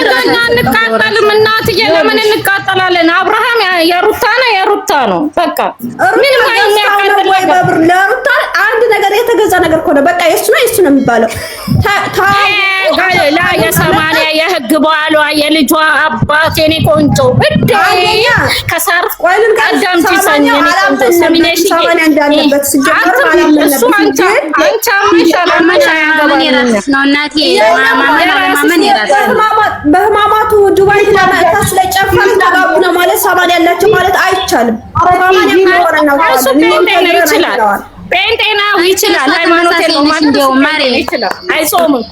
እንቃጠልም እናትዬ ለምን እንቃጠላለን? አብርሃም የሩታ ነው በቃ ምንም አይያቃጥል በብር ለሩታ አንድ ነገር የተገዛ ነገር ኮነ በቃ የሱ ነው የሚባለው። ላ የሰማንያ የህግ በኋላ የልጇ አባት የኔ ቆንጆ እዴ ከሳር ቀዳም ሲሰኝ የኔ ቆንጆ ሰሚነሽ እንዳለበት ሲጀምር እሱ አንቺ ነው እናቴ ማማን ይራስ በህማማቱ ዱባይ ለማታ ስለጨፈር ተጋቡ ነው ማለት ሰማን ያላቸው ማለት አይቻልም። ይችላል ጴንጤናው ይችላል ሃይማኖት የለውም ማለት ነው ማሪ ይችላል አይጾምም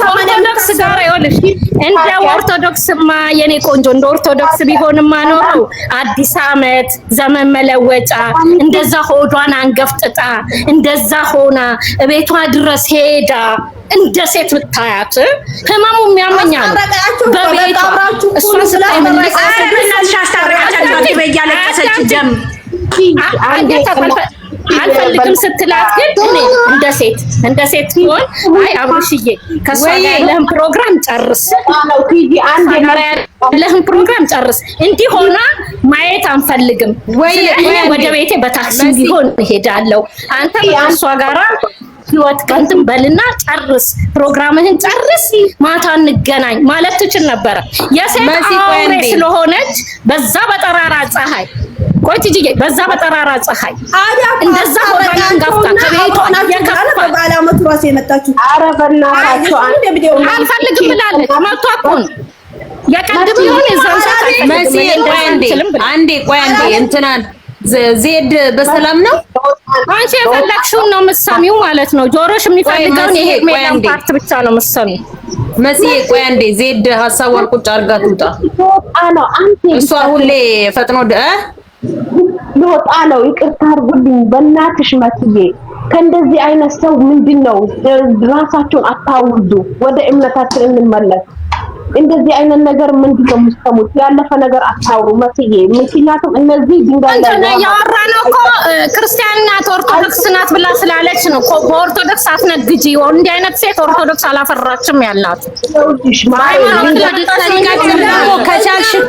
ኦርቶዶክስ ጋር ይኸውልሽ እንደ ኦርቶዶክስማ የኔ ቆንጆ እንደ ኦርቶዶክስ ቢሆንማ ኖሮ አዲስ ዓመት ዘመን መለወጫ እንደዛ ሆዷን አንገፍጥጣ እንደዛ ሆና ቤቷ ድረስ ሄዳ እንደ ሴት ብታያት ህመሙ የሚያመኛል በቤቷ እሱ አልፈልግም ስትላት ግን እኔ እንደ ሴት ሆን አይ አብርሽዬ ከሷ ጋር ያለህን ፕሮግራም ጨርስ እንዲህ ሆና ማየት አንፈልግም ወደ ቤቴ በታክሲ ቢሆን እሄዳለሁ አንተ ከሷ ጋራ ህይወት ከንትን በልና ጨርስ ፕሮግራምህን ጨርስ ማታ እንገናኝ ማለት ትችል ነበር። የሴት አውሬ ስለሆነች በዛ በጠራራ ፀሐይ ቆይትጂዬ በዛ በጠራራ ፀሐይ እንደዛ ሆናን ጋፍታ ከቤቷ የከፋ ባላመቱ ራስ የመጣችሁ አረፈናችሁ አንድ ቪዲዮ አልፈልግም ብላለች። መጥቷ እኮ ነው የቀድም ይሁን እዛው አንዴ እንትናን ዜድ በሰላም ነው። አንቺ የፈለግሽውን ነው የምትሰሚው ማለት ነው። ጆሮሽ የሚፈልገውን ይሄ ሜላን ፓርት ብቻ ነው የምትሰሚው። መስዬ ቆይ አንዴ ዜድ ሐሳቧን ቁጭ አድርጋ ትውጣ። እሷ ሁሌ ፈጥኖ ልወጣ ነው። ይቅርታ አድርጉልኝ በእናትሽ መስዬ። ከእንደዚህ አይነት ሰው ምንድነው ራሳቸውን አታውዱ። ወደ እምነታችን እንመለስ። እንደዚህ አይነት ነገር ምንድነው የምትሰሙት? ያለፈ ነገር አታውሩ መስዬ። ምክንያቱም እነዚህ ድንጋይ ላይ ያወራነው እኮ ክርስቲያን ናት ኦርቶዶክስ ናት ብላ ስላለች ነው እኮ። በኦርቶዶክስ አትነግጂ። እንዲህ አይነት ሴት ኦርቶዶክስ አላፈራችም ያላት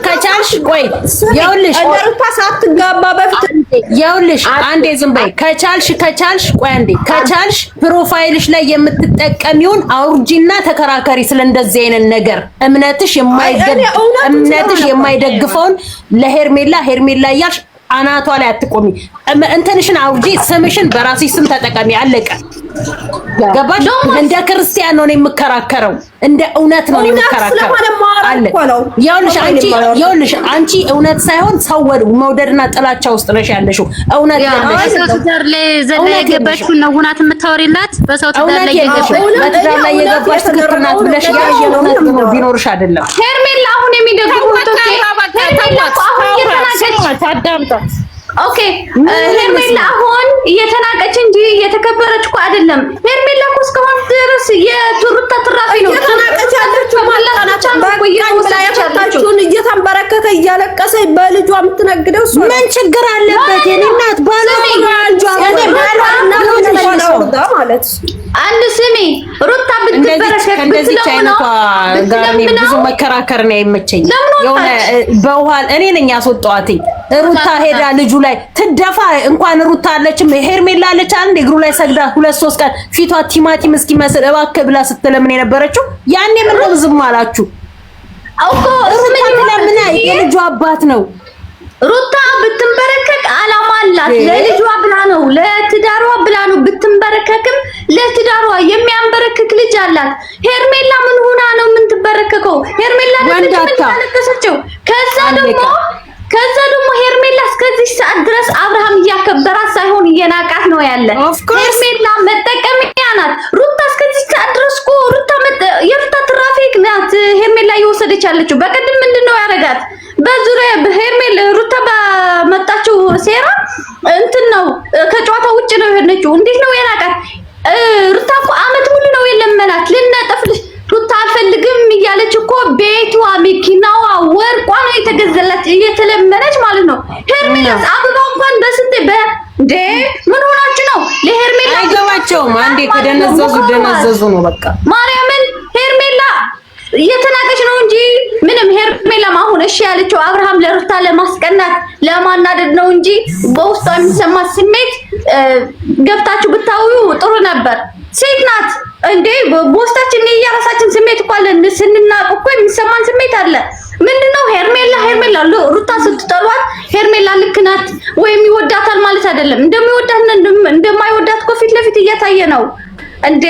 ከቻልሽ ቆይ ይኸውልሽ ሩታ ሳትጋባ በፊት ይኸውልሽ አንዴ ዝም በይ። ከቻልሽ ቆይ አንዴ ከቻልሽ ፕሮፋይልሽ ላይ የምትጠቀሚውን አውርጂና ተከራከሪ ስለእንደዚህ አይነት ነገር። እምነትሽ የማይደግፈውን ለሄርሜላ እያልሽ አናቷ ላይ አትቆሚ። እንትንሽን አውርጂ፣ ስምሽን በራስሽ ስም ተጠቀሚ። አለቀ። ገባሽ? እንደ ክርስቲያን ነው የምከራከረው፣ እንደ እውነት ነው የምከራከረው። አለ ይኸውልሽ አንቺ እውነት ሳይሆን ሰው መውደድና ጥላቻ ውስጥ ነሽ ያለሽው። እውነት ያለሽ በሰው ትዳር ላይ ዘላ የገባሽው ነው እውነት የምታወሪላት። በሰው ትዳር ላይ የገባሽ ትክክል ናት ብለሽ ያየው እውነት ነው ቢኖርሽ አይደለም። ሄርሜላ አሁን የሚደግፉት ኦኬ ሄርሜላ አሁን እየተናቀች እንጂ እየተከበረች እኮ አይደለም። ሄርሜላ እኮ እስካሁን ድረስ የቱሩታ ትራፊ ነው። ተናቀች ያለችው ማለት ነው። እየተንበረከከ እያለቀሰ በልጇ የምትነግደው ምን ችግር አለበት? የኔ እናት ባሏ ማለት አንድ ስሚ ሩታ ብትበረከክ እንደዚህ አይነቷ ጋር ብዙ መከራከር ነው የምቸኝ። የሆነ በኋላ እኔ ነኝ ያስወጣዋትኝ። ሩታ ሄዳ ልጁ ላይ ትደፋ እንኳን ሩታ አለችም ሄርሜላ አለች አንድ እግሩ ላይ ሰግዳ 2-3 ቀን ፊቷ ቲማቲም እስኪመስል እባክህ ብላ ስትለምን የነበረችው ያኔ ምን ነው ዝም አላችሁ? አውቆ ሩታ ለምን የልጁ አባት ነው። ሩታ ብትንበረከክ አላማ አላት። ለልጇ ብላ ነው ለትዳሯ ብላ ነው ብትንበረከክም ለትዳሯ የሚያንበረክክ ልጅ አላት። ሄርሜላ ምን ሆና ነው ምን ትበረከከው? ሄርሜላ ለምንድነው? ከዛ ደግሞ ሄርሜላ እስከዚህ ሰዓት ድረስ አብርሃም እያከበራት ሳይሆን እየናቃት ነው ያለ። ሄርሜላ መጠቀሚያ ናት። ሩታ እስከዚህ ሰዓት ድረስ እኮ የሩታ ትራፊክ ናት ሄርሜላ እየወሰደች ያለችው። በቀደም ምንድነው ያደረጋት? በዙሪያ በሄርሜላ ሩታ በመጣችው ሴራ እንትን ነው ከጨዋታ ውጭ ነው የሆነችው። እንዴት ነው የናቃት? ሩታ እኮ አመት ሙሉ ነው የለመናት ልናጠፍልሽ ሩታ አልፈልግም እያለች እኮ ቤቷ መኪናዋ ወርቋ ነው የተገዘላት እየተለመነች ማለት ነው። ሄርሜላ አበባ እንኳን በስንት ምን ሆናችሁ ነው? ለሄርሜላ አይመቻቸውም። አንዴ ከደነዘዙ ነው በቃ። ማርያምን ሄርሜላ እየተናቀች ነው እንጂ ምንም ሄርሜላም አሁን እሺ ያለችው አብርሃም ለሩታ ለማስቀናት ለማናደድ ነው እንጂ በውስጧ የሚሰማት ስሜት ገብታችሁ ብታዩ ጥሩ ነበር። ሴት ናት እንዴ በውስጣችን የራሳችን ስሜት እኮ አለ። ስንናቅ እኮ የሚሰማን ስሜት አለ። ምንድነው ሄርሜላ ሩታ ስትጠሏት ሄርሜላ ልክ ናት ወይም ይወዳታል ማለት አይደለም። እንደሚወዳትና እንደማይወዳት እኮ ፊት ለፊት እየታየ ነው እንዴ።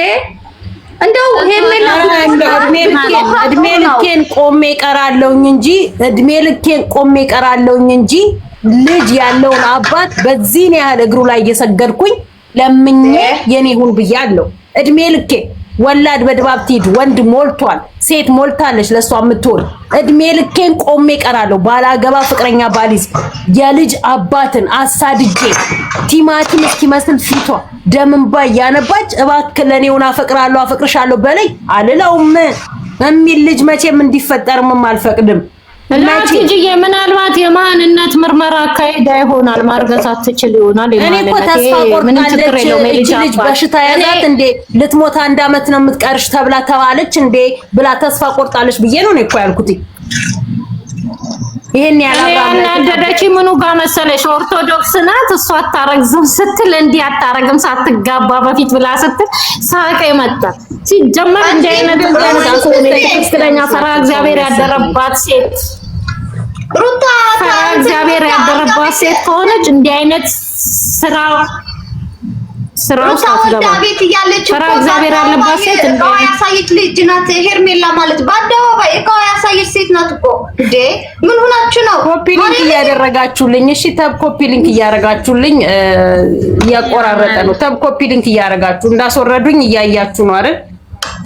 እንደው ሄርሜላ እድሜ ልኬን ቆሜ ቀራለሁኝ እንጂ ልጅ ያለውን አባት በዚህ ነው ያህል እግሩ ላይ እየሰገድኩኝ ለምኜ የኔ ሁን ብያለሁ። እድሜ ልኬ ወላድ በድባብ ትሂድ። ወንድ ሞልቷል፣ ሴት ሞልታለች ለሷ የምትሆን። እድሜ ልኬን ቆሜ ቀራለሁ። ባላገባ ፍቅረኛ ባሊዝ የልጅ አባትን አሳድጄ ቲማቲም እስኪመስል ፊቷ ደምንባ ያነባች እባክህ ለኔ ሆና አፈቅርሻለሁ በለኝ አልለውም የሚል ልጅ መቼም እንዲፈጠርም አልፈቅድም። ለአትጂዬ ምናልባት የማንነት ምርመራ አካሄዳ ይሆናል። ማርገዝ አትችል ይሆናል። እኔ እኮ ተስፋ ቆርጣለች። ልጅ በሽታ ያዛት እንዴ ልትሞት 1 አመት ነው የምትቀርሽ ተብላ ተባለች እንዴ ብላ ተስፋ ቆርጣለች ብዬ ነው እኮ ያልኩት። ይሄን ያናደደች ምኑ ጋር መሰለሽ? ኦርቶዶክስ ናት እሷ አታረግዝም ስትል እንዲህ አታረግም ሳትጋባ በፊት ብላ ስትል ሳቀ መጣ። ሲጀመር እንደ አይነት ትክክለኛ ፈራ እግዚአብሔር ያደረባት ሴት ሩታ ፈራ እግዚአብሔር ያደረባት ሴት ከሆነች እንደ አይነት ስራው ሳትገባ ቤት እያለች ፈራ እግዚአብሔር ያለባት ሴት እንደው ያሳየች ልጅ ናት። ሄርሜላ ማለት በአደባባይ እቃው ያሳየች ሴት ናት እኮ እንዴ! ምን ሆናችሁ ነው? ኮፒ ሊንክ እያደረጋችሁልኝ? እሺ ተብ ኮፒ ሊንክ እያደረጋችሁልኝ እያቆራረጠ ነው። ተብ ኮፒ ሊንክ እያደረጋችሁ እንዳስወረዱኝ እያያችሁ ነው አይደል?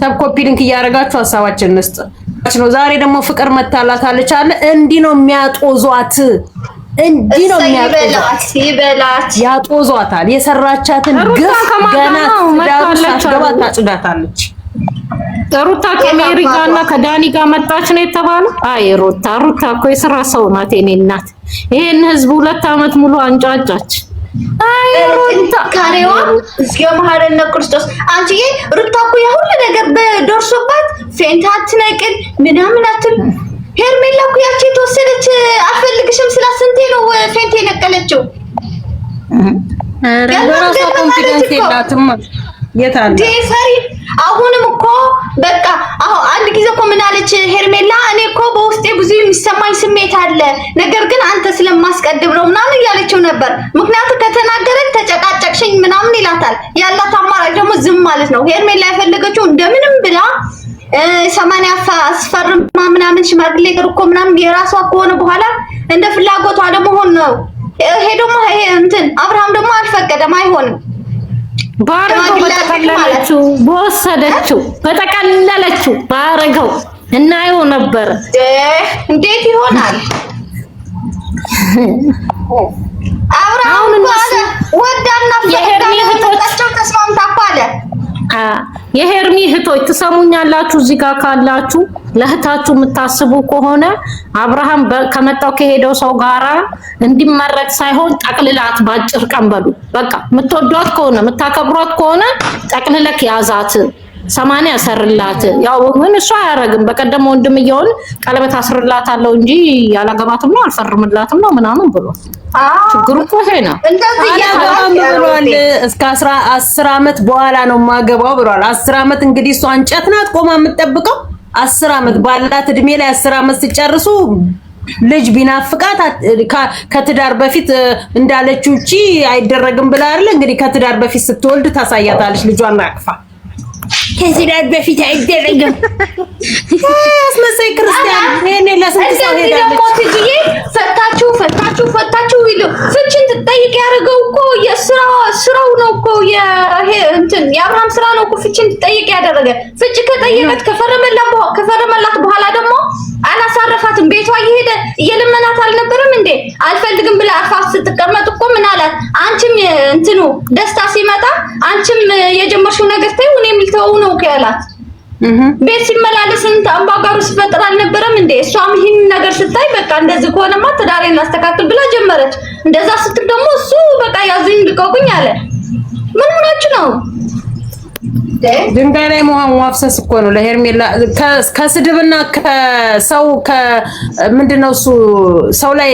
ተብ ኮፒ ሊንክ እያደረጋችሁ ሀሳባችንን እንስጥ ነው። ዛሬ ደግሞ ፍቅር መታላታለች አለ። እንዲህ ነው የሚያጦዟት እንዲህ ነው ይበላት ያጦዟታል። የሰራቻትን ግፍ ገና ሳትገባ ታጭዳታለች። ሩታ ከሜሪ ጋርና ከዳኒ ጋር መጣች ነው የተባለው። አይ ሩታ እኮ የስራ ሰው ናት። የኔ እናት ይሄን ህዝብ 2 አመት ሙሉ አንጫጫች። አይ ሩታ ካሬዋ እስኪው መሐረነ ክርስቶስ አንቺዬ ሩታ እኮ ያሁሉ ነገር በደርሶባት ፌንት አትነቅል ምናምን አትል። ሄርሜላ እኮ ያቺ ተወሰደች አልፈልግሽም ስላት ስንቴ ነው ፌንት የነቀለችው? ለራሷ ኮንፊደንስ የላትም። የታለ ዴፈሪ አሁንም እኮ በቃ አንድ ጊዜ እኮ ምን አለች ሄርሜላ? እኔ እኮ በውስጤ ብዙ የሚሰማኝ ስሜት አለ፣ ነገር ግን አንተ ስለማስቀድም ነው ምናምን እያለችው ነበር። ምክንያቱም ከተናገረች ተጨቃጨቅሽኝ ምናምን ይላታል። ያላት አማራጭ ደግሞ ዝም ማለት ነው። ሄርሜላ የፈለገችው እንደምንም ብላ 80 አስፈርማ ምናምን ሽማግሌ እኮ ምናምን የራሷ ከሆነ በኋላ እንደ ፍላጎቷ ደግሞ ሆነ ነው። ሄዶማ እንትን አብርሃም ደግሞ አልፈቀደም። አይሆንም ባረገው በተቀለለችው በወሰደችው በተቀለለችው ባረገው እናየው ነበር። እንዴት ይሆናል? አብርሃም ወዳና ፈቅዳቸው ተስማምታ እኮ አለ። የሄርሚ እህቶች ትሰሙኛላችሁ? እዚህ ጋር ካላችሁ ለእህታችሁ የምታስቡ ከሆነ አብርሃም ከመጣው ከሄደው ሰው ጋራ እንዲመረቅ ሳይሆን ጠቅልላት ባጭር ቀን በሉ። በቃ የምትወዷት ከሆነ የምታከብሯት ከሆነ ጠቅልለክ ያዛት፣ 80 አሰርላት። ያው ምን እሷ አያረግም። በቀደም ወንድምየውን ቀለበት አስርላታለሁ እንጂ ያላገባትም ነው አልፈርምላትም ነው ምናምን ብሎ ችግሩ እኮ ይሄ ነው። አላገባም ብሏል። እስከ 10 አመት በኋላ ነው ማገባው ብሏል። 10 አመት እንግዲህ እሷ እንጨት ናት ቆማ የምትጠብቀው። 10 አመት ባላት እድሜ ላይ 10 አመት ሲጨርሱ ልጅ ቢናፍቃት ከትዳር በፊት እንዳለችው እቺ አይደረግም ብላ አይደል እንግዲህ ከትዳር በፊት ስትወልድ ታሳያታለች ልጇን አቅፋ። ከትዳር በፊት አይደረግም አስመሳይ ክርስቲያን እኔ ለስንት ሰው ሄዳለች። ፈታችሁ ይሉ ፍቺን ትጠይቅ ያደረገው እኮ የስራው ነው እኮ የአብርሃም ስራ ነው እኮ ፍቺን ትጠይቅ ያደረገ። ፍቺ ከጠየቀት ከፈረመላት በኋላ ደግሞ አላሳረፋትም። ቤቷ እየሄደ እየለመናት አልነበረም እንዴ? አልፈልግም ብላ አፋፍ ስትቀመጥ እኮ ምን አላት? አንቺም እንትኑ ደስታ ሲመጣ አንቺም የጀመርሽው ነገር ተይው እኔም ልተው ነው ያላት። ቤት ሲመላለስ አምባጋሩ ሲፈጥር አልነበረም እንዴ? እሷም ይሄን ነገር ስታይ በቃ እንደዚህ ከሆነማ ትዳሬን ላስተካክል ብላ ጀመረች። እንደዛ ስትል ደግሞ እሱ በቃ ያዙኝ ልቀቁኝ አለ። ምን ሆናችሁ ነው? ድንጋይ ላይ ውሃ ማፍሰስ እኮ ነው ለሄርሜላ ከስድብና ከሰው ምንድነው እሱ ሰው ላይ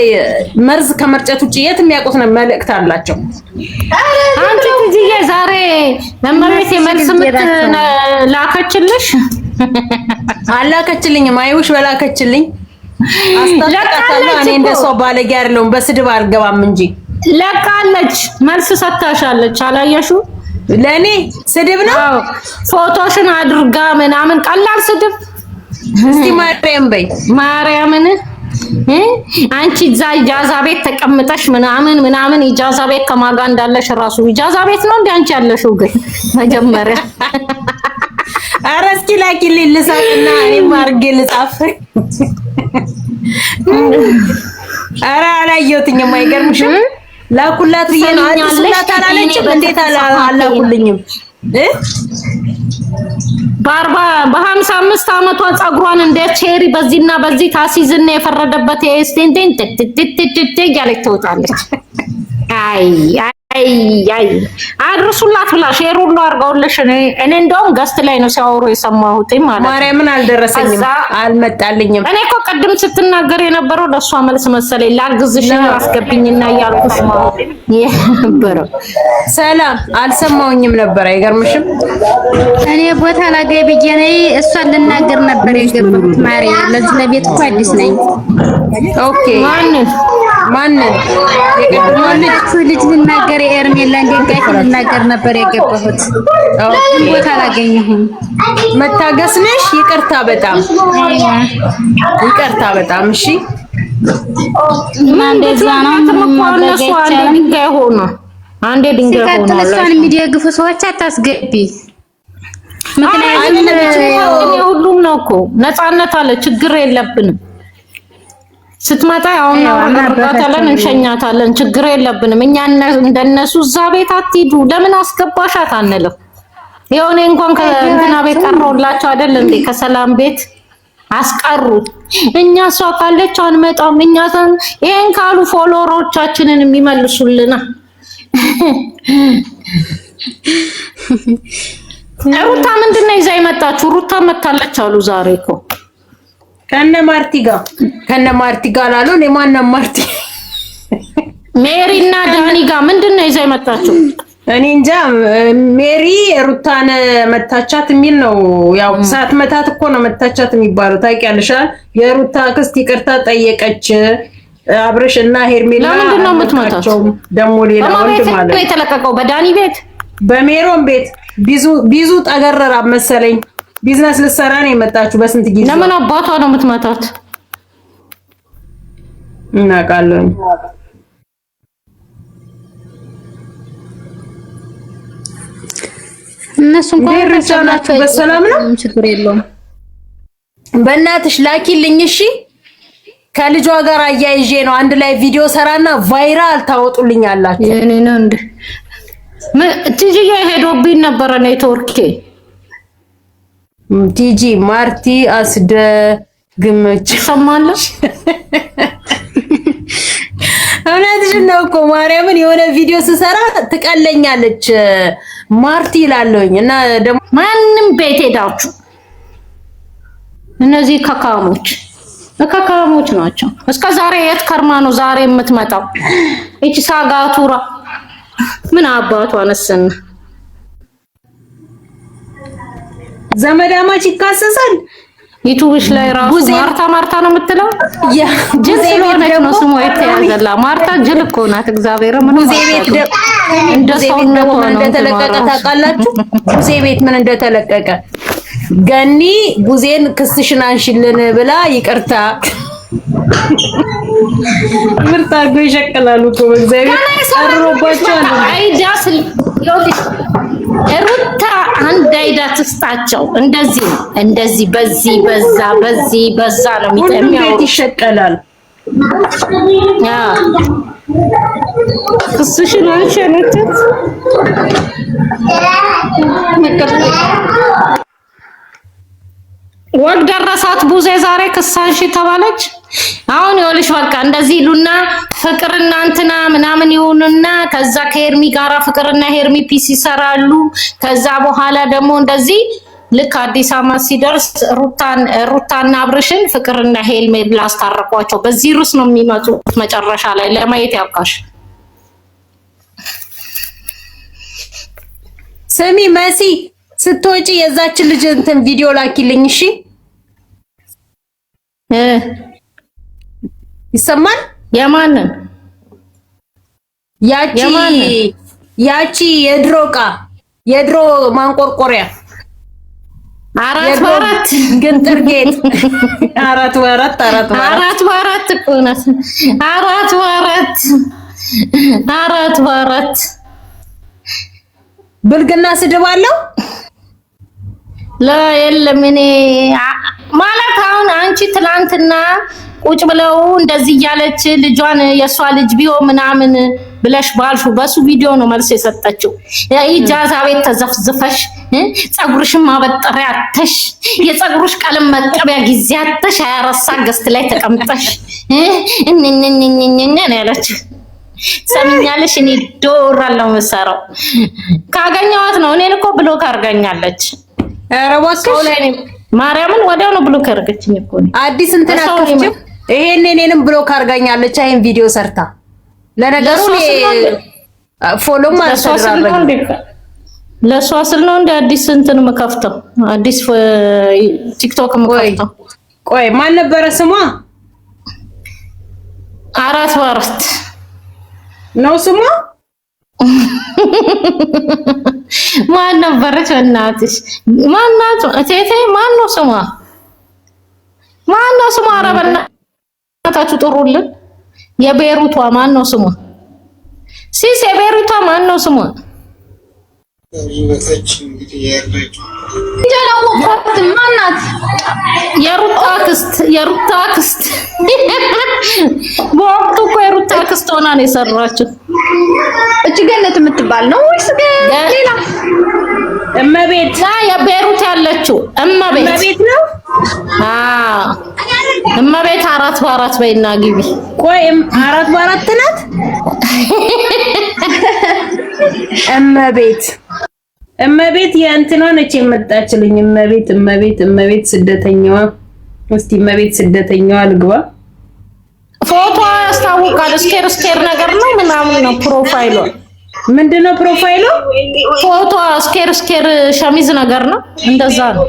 መርዝ ከመርጨት ውጪ የት የሚያውቁት ነው መልእክት አላቸው። አንቺ ልጅዬ ዛሬ ለመሬት የመልስ ምት ላከችልሽ አላከችልኝም። አይውሽ በላከችልኝ አስተካክላለሁ። እኔ እንደሰው ባለጌ አይደለሁም በስድብ አልገባም እንጂ ለቃለች። መልስ ሰጥታሻለች አላየሽው? ለኔ ስድብ ነው ፎቶሽን አድርጋ ምናምን ቀላል ስድብ። እስቲ ማርያም በይ ማርያምን አንቺ እዛ ኢጃዛ ቤት ተቀምጠሽ ምናምን ኢጃዛ ቤት ከማጋ እንዳለሽ ራሱ ኢጃዛ ቤት ነው እንዴ አንቺ ያለሽው? ግን መጀመሪያ ኧረ እስኪ ላኪልኝ ልጻፍና እኔም አድርጌ ልጻፍ። ኧረ አላየሁትኝም። አይገርምሽም? ላኩላት ብዬ ነው አዲስላት አላለችም። እንዴት አላኩልኝም? በ55 ዓመቷ ጸጉሯን እንደ ቼሪ በዚህና በዚህ ታሲዝና የፈረደበት የስቴንቴን ትትትትት ያለች ትወጣለች። አይ አድርሱላት ብላ ሼር ሁሉ አድርገውልሽ። እኔ እንደውም ገስት ላይ ነው ሲያወሩ የሰማሁት ማለት ነው። ማርያምን አልደረሰኝም፣ አልመጣልኝም። እኔ እኮ ቅድም ስትናገር የነበረው ለሷ መልስ መሰለኝ። ላግዝሽ አስገብኝና እያልኩሽ ማለት ነው። ሰላም አልሰማሁኝም ነበር። አይገርምሽም? እኔ ቦታ ላገኝ ብዬ ነኝ። እሷን ልናገር ነበር የገባሁት። ማርያም ለዚህ ለቤት እኮ አዲስ ነኝ። ኦኬ ማንን ልጅ ልናገር ኤርሜላ እንደጋሽ ልናገር ነበር የገባሁት። ቦታ አላገኘሁም። መታገስ ነሽ። ይቅርታ በጣም ይቅርታ በጣም እሺ። እና እንደዛ ነው ድንጋይ ሆኖ አንዴ ድንጋይ ሆኖ እሷን የሚደግፉ ሰዎች አታስገቢ። ምክንያቱም ሁሉም ነው እኮ ነፃነት አለ። ችግር የለብንም። ስትመጣ አሁን እናወራታለን፣ እንሸኛታለን። ችግር የለብንም። እኛ እንደነሱ እዛ ቤት አትሂዱ ለምን አስገባሻት አንልም። የሆነ እንኳን ከእንትና ቤት ቀረውላቸው አይደል እንዴ? ከሰላም ቤት አስቀሩት። እኛ እሷ ካለች አንመጣም። እኛ ይሄን ካሉ ፎሎወሮቻችንን የሚመልሱልና ሩታ ምንድነው ይዛ የመጣችሁ? ሩታ መታለች አሉ ዛሬ እኮ ከነ ማርቲ ጋር አሉ። እኔ ማነው ማርቲ? ሜሪ እና ዳኒ ጋር ምንድነው ይዛ የመጣችሁ? እኔ እንጃ። ሜሪ ሩታን መታቻት የሚል ነው። ያው ሰዓት መታት እኮ ነው መታቻት የሚባለው ታውቂያለሽ። የሩታ ክስት ይቅርታ ጠየቀች። አብርሽ እና ሄርሜላ ለምንድን ነው የምትመታቸው? ደግሞ ሌላ ወንድ ማለት ነው የተለቀቀው። በዳኒ ቤት በሜሮን ቤት ቢዙ ጠገረራ መሰለኝ ቢዝነስ ልትሰራ ነው የመጣችሁ። በስንት ጊዜ ለምን አባቷ ነው የምትመታት? እናውቃለን። እነሱ እንኳን ርጫናችሁ በሰላም ነው፣ ችግር የለውም። በእናትሽ ላኪልኝ እሺ። ከልጇ ጋር አያይዤ ነው አንድ ላይ ቪዲዮ ሰራና ቫይራል ታወጡልኝ አላችሁ። የኔ ነው እንዴ? ቲጂ ሄዶብኝ ነበረ ኔትወርኬ። ቲጂ ማርቲ አስደግመች ሰማለሽ? እውነትሽን ነው እኮ ማርያምን። የሆነ ቪዲዮ ስሰራ ትቀለኛለች ማርቲ ይላለኝ እና ደግሞ ማንም ቤት ሄዳችሁ እነዚህ ከካሞች ናቸው። እስከ ዛሬ የት ከርማ ነው ዛሬ የምትመጣው? እቺ ሳጋቱራ ምን አባቷ ነስን ዘመዳማች ይካሰሳል። ዩቲዩብሽ ላይ ራሱ ማርታ ነው የምትለው። ጅል ስለሆነች ነው ስሟ የተያዘላ። ማርታ ጅል እኮ ናት። እግዚአብሔር ምን ጉዜ ቤት እንደ ሰውነቷ ምን እንደተለቀቀ ታውቃላችሁ? ጉዜ ቤት ምን እንደተለቀቀ ገኒ ጉዜን ክስሽን አንሽልን ብላ ይቅርታ ምርጥ አድርጎ ይሸቅላሉ እኮ በእግዚአብሔር አሮባቸው አይዳስ ሩታ አንድ አይዳ ትስጣቸው። እንደዚህ በዛ ነው የሚያወሩት። ይሸቀላል። ያ ክስሽን አንሽልን ወግ ደረሳት ቡዜ ዛሬ ክሳንሽ ተባለች። አሁን ይኸውልሽ በቃ እንደዚህ ሉና ፍቅርና እንትና ምናምን ይሁንና ከዛ ከሄርሚ ጋራ ፍቅርና ሄርሚ ፒስ ይሰራሉ። ከዛ በኋላ ደግሞ እንደዚህ ልክ አዲስ አመት ሲደርስ ሩታና አብርሽን ፍቅርና ሄልሜ ብላስታረቋቸው። በዚህ ሩስ ነው የሚመጡት መጨረሻ ላይ ለማየት ያብቃሽ። ስሚ መሲ ስትወጪ የዛችን ልጅ እንትን ቪዲዮ ላኪልኝ እሺ። ይሰማል? የማንን? ያቺ የድሮ ማንቆርቆሪያ አራት በአራት ግን ጥርጌት አራት በአራት እኮ ናት። አራት በአራት ብልግና ስድብ አለው የለም። እኔ ማለት አሁን አንቺ ትላንትና ቁጭ ብለው እንደዚህ እያለች ልጇን የሷ ልጅ ቢሆን ምናምን ብለሽ ባልሹ በሱ ቪዲዮ ነው መልስ የሰጠችው። ኢጃዛ ቤት ተዘፍዝፈሽ ፀጉርሽን ማበጠሪያ አተሽ የፀጉርሽ ቀለም መቀቢያ ጊዜ አተሽ 24 ሰዓት ገስት ላይ ተቀምጠሽ እነነነነነ ነው ያለችው። ሰምኛለሽ? እኔ ዶራለው መሰራው ካገኘዋት ነው። እኔን እኮ ብሎክ አርጋኛለች። ኧረ እባክሽ ማርያምን ወዲያው ነው ብሎክ አርገችኝ እኮ አዲስ እንትን አከፍችም። ይሄን እኔንም ብሎክ አርጋኛለች። አይን ቪዲዮ ሰርታ ለነገሩ ፎሎም አልተደረገም። ለሷ ስል ነው እንደ አዲስ እንትን መከፍተው አዲስ ቲክቶክ መከፍተው። ቆይ ማን ነበረ ስሟ? አራት በአራት ነው ስሟ። ማን ነበረች? እናትሽ ማናት? እቴቴ ማን ነው ስሟ? ማን ነው ስሟ? ኧረ በእናታችሁ ጥሩልን። የቤሩቷ ማን ነው ስሟ? ሲስ የቤሩቷ ማን ነው ስሟ? ማናት? የሩታ አክስት በወቅቱ እኮ የሩታ አክስት ሆና ነው የሰራችው። እቺ ገነት የምትባል ነው ወይስ ሌላ? እመቤት የቤሩት ያለችው እመቤት ነው። እመቤት አራት በአራት በይና ግቢ። ቆይ አራት በአራት ናት እመቤት የእንትና ነች የመጣችልኝ። እመቤት ስደተኛዋ። እስቲ እመቤት ስደተኛዋ ልግባ። ፎቶ ያስታውቃል። ስኬር ነገር ነው ምናምን ነው ፕሮፋይሏ። ምንድነው ፕሮፋይሉ? ፎቶ ስኬር ሸሚዝ ነገር ነው እንደዛ ነው።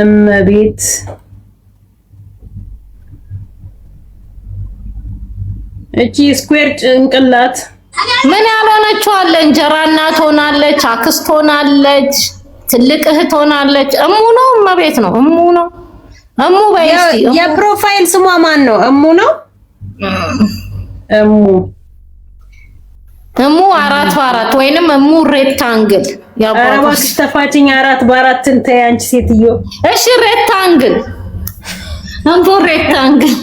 እመቤት እቺ ስኩዌር ጭንቅላት ምን ያልሆነችው አለ? እንጀራ እናት ሆናለች፣ አክስት ሆናለች፣ ትልቅ እህት ሆናለች። እሙ ነው እመቤት ነው እሙ በይስቲ። የፕሮፋይል ስሟ ማን ነው? እሙ ነው እሙ አራት በአራት ወይንም እሙ ሬክታንግል ያባባሽ ተፋጭኝ። አራት በአራትን ተይ አንቺ ሴትዮ። እሺ ሬክታንግል እሙ ሬክታንግል።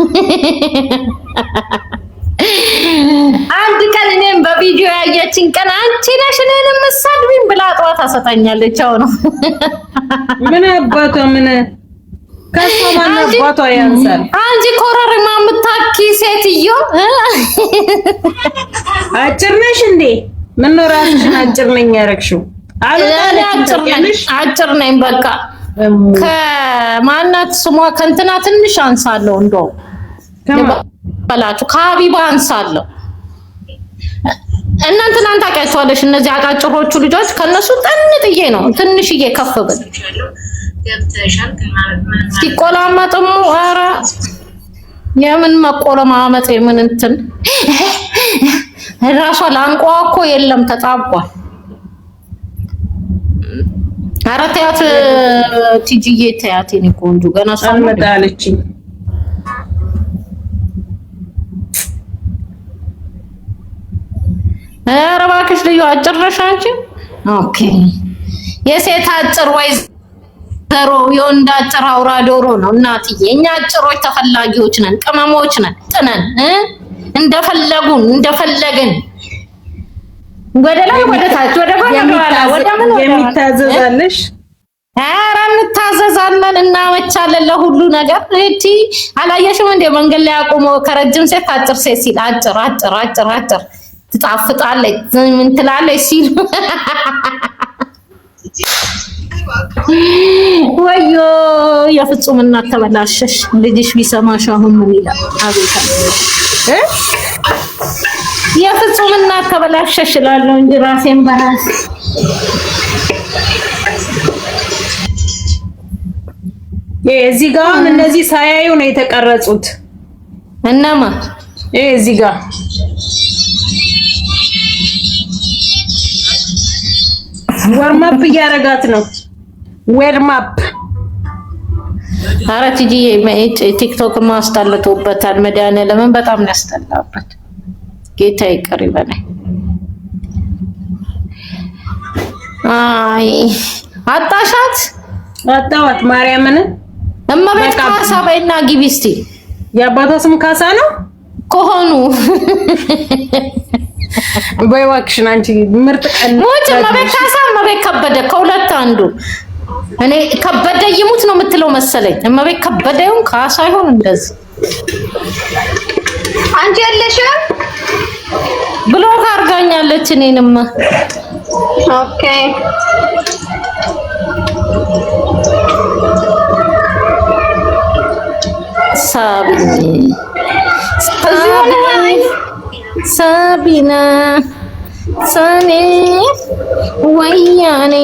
አንድ ቀን እኔም በቪዲዮ ያየችኝ ቀን አንቺ ነሽ እኔንም መሳድብኝ ብላ ጠዋት አሰጣኛለች። አሁን ምን አባቷ ምን ከሷ ማን አባቷ ያንሳል? አንቺ ኮረሪማ የምታኪ ሴትዮ አጭር ነሽ እንዴ? ምን ነው ራስሽን አጭር ነኝ ያረግሽው? አጭር ነኝ በቃ። ከማናት ስሟ ከእንትና ትንሽ አንሳለሁ እንደው በላችሁ ከሀቢባ አንሳለሁ። እናንተን ታውቂያቸዋለሽ? እነዚህ አጫጭሮቹ ልጆች ከነሱ ጥንጥዬ ነው ትንሽዬ ከፍ ብል ሲቆላመጥሙ። ኧረ የምን መቆለማመጥ የምን እንትን ራሷ ላንቋ እኮ የለም ተጣቧል። ኧረ ተያት ቲጂዬ ተያት የኔ ቆንጆ ገና አልመጣለችኝ። ኧረ እባክሽ ልዩ አጭር ነሽ አንቺ። ኦኬ የሴት አጭር ወይዘሮ የወንድ አጭር አውራ ዶሮ ነው እናትዬ። እኛ አጭሮች ተፈላጊዎች ነን፣ ቅመሞች ነን፣ ጥነን እንደፈለግን ወደ ላይ ወደ ታች ወደ ባላ ወደ ምን የሚታዘዛለሽ ኧረ እንታዘዛለን፣ እናመቻለን ለሁሉ ነገር። እቲ አላየሽም እንደ መንገድ ላይ አቁሞ ከረጅም ሴት ከአጭር ሴት ሲል አጭር አጭር አጭር አጭር ትጣፍጣለች ምን ትላለች ሲል ወዮ የፍጹም እናት ተበላሸሽ። ልጅሽ ቢሰማሽ አሁን ምን ይላል? አቤት የፍጹም እናት ተበላሸሽ እላለሁ እንጂ ራሴን በራሴ እዚህ ጋር እነዚህ ሳያዩ ነው የተቀረጹት። እናማ እዚህ ጋር ወርማፕ እያረጋት ነው። ወርማፕ ኧረ ትጂዬ ቲክቶክ ማስጠልቶበታል። መድኃኒዓለምን በጣም ነው ያስጠላበት። ጌታ ይቅር ይበለኝ። አይ አጣሻት አጣዋት ማርያምን እመቤት ካሳ በይና ግቢ እስቲ። የአባቷ ስም ካሳ ነው ከሆኑ በይዋክሽን አንቺ ምርጥ ቀን ሞት እመቤት ካሳ እመቤት ከበደ ከሁለት አንዱ። እኔ ከበደ ይሙት ነው የምትለው መሰለኝ። እመቤት ከበደ ይሁን ካሳ ይሁን እንደዚህ አንቺ ያለሽም ብሎክ አድርጋኛለች እኔንም። ኦኬ ሳቢና ሰኔ ወያኔ